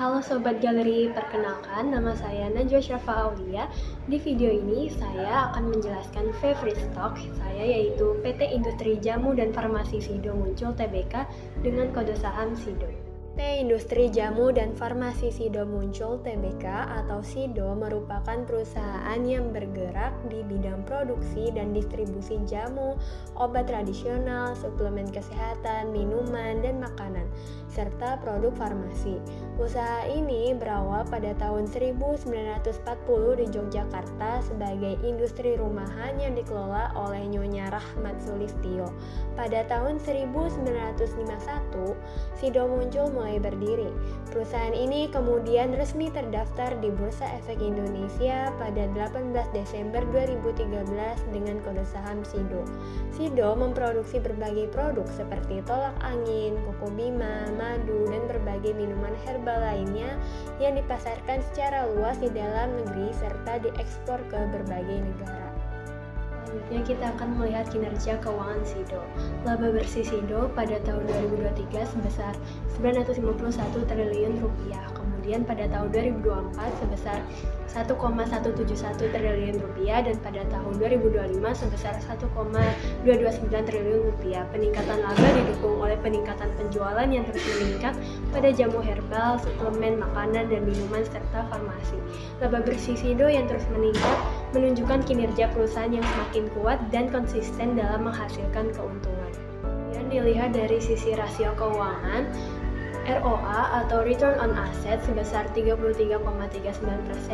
Halo Sobat Galeri, perkenalkan nama saya Najwa Syafa Aulia. Di video ini saya akan menjelaskan favorite stock saya yaitu PT Industri Jamu dan Farmasi Sido Muncul Tbk dengan kode saham SIDO. PT Industri Jamu dan Farmasi Sido Muncul Tbk atau SIDO merupakan perusahaan yang bergerak di bidang produksi dan distribusi jamu, obat tradisional, suplemen kesehatan, minuman, dan makanan, serta produk farmasi. Usaha ini berawal pada tahun 1940 di Yogyakarta sebagai industri rumahan yang dikelola oleh Nyonya Rahmat Sulistyo. Pada tahun 1951, SIDO Muncul mulai berdiri. Perusahaan ini kemudian resmi terdaftar di Bursa Efek Indonesia pada 18 Desember 2013 dengan kode saham SIDO. SIDO memproduksi berbagai produk seperti tolak angin, koko bima, madu, dan berbagai minuman herbal lainnya yang dipasarkan secara luas di dalam negeri serta diekspor ke berbagai negara. Selanjutnya kita akan melihat kinerja keuangan SIDO. Laba bersih SIDO pada tahun 2023 sebesar 951 triliun rupiah. Kemudian pada tahun 2024 sebesar 1,171 triliun rupiah dan pada tahun 2025 sebesar 1,229 triliun rupiah. Peningkatan laba didukung oleh peningkatan penjualan yang terus meningkat pada jamu herbal, suplemen makanan dan minuman serta farmasi. Laba bersih SIDO yang terus meningkat menunjukkan kinerja perusahaan yang semakin kuat dan konsisten dalam menghasilkan keuntungan. Yang dilihat dari sisi rasio keuangan, ROA atau Return on Asset sebesar 33,39%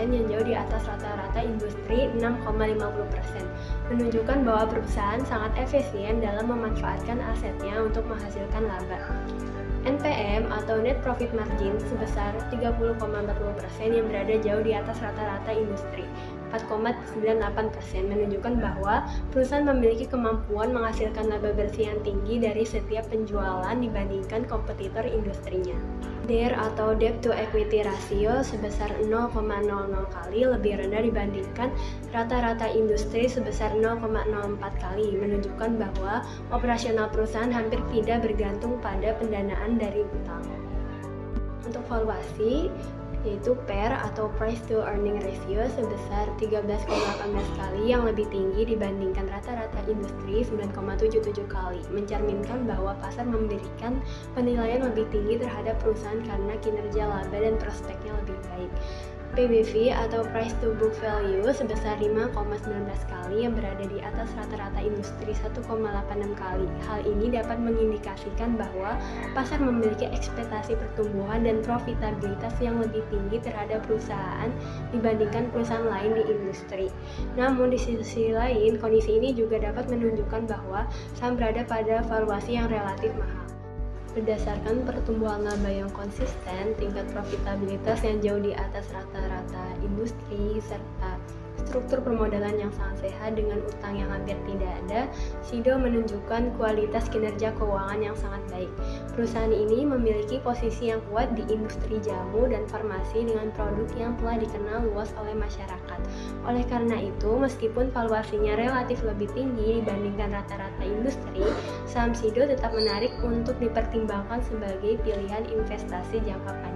yang jauh di atas rata-rata industri 6,50%, menunjukkan bahwa perusahaan sangat efisien dalam memanfaatkan asetnya untuk menghasilkan laba. NPM atau Net Profit Margin sebesar 30,40% yang berada jauh di atas rata-rata industri 4,98%, menunjukkan bahwa perusahaan memiliki kemampuan menghasilkan laba bersih yang tinggi dari setiap penjualan dibandingkan kompetitor industrinya. DER atau Debt to Equity Ratio sebesar 0,00 kali lebih rendah dibandingkan rata-rata industri sebesar 0,04 kali, menunjukkan bahwa operasional perusahaan hampir tidak bergantung pada pendanaan dari utang. Untuk valuasi, yaitu PER atau Price to Earning Ratio sebesar 13,18 kali yang lebih tinggi dibandingkan rata-rata industri 9,77 kali, mencerminkan bahwa pasar memberikan penilaian lebih tinggi terhadap perusahaan karena kinerja laba dan prospeknya lebih baik. PBV atau Price to Book Value sebesar 5,19 kali yang berada di atas rata-rata industri 1,86 kali. Hal ini dapat mengindikasikan bahwa pasar memiliki ekspektasi pertumbuhan dan profitabilitas yang lebih tinggi terhadap perusahaan dibandingkan perusahaan lain di industri. Namun di sisi lain, kondisi ini juga dapat menunjukkan bahwa saham berada pada valuasi yang relatif mahal. Berdasarkan pertumbuhan laba yang konsisten, tingkat profitabilitas yang jauh di atas rata-rata industri, serta struktur permodalan yang sangat sehat dengan utang yang hampir tidak ada, SIDO menunjukkan kualitas kinerja keuangan yang sangat baik. Perusahaan ini memiliki posisi yang kuat di industri jamu dan farmasi dengan produk yang telah dikenal luas oleh masyarakat. Oleh karena itu, meskipun valuasinya relatif lebih tinggi dibandingkan rata-rata industri, saham SIDO tetap menarik untuk dipertimbangkan sebagai pilihan investasi jangka panjang.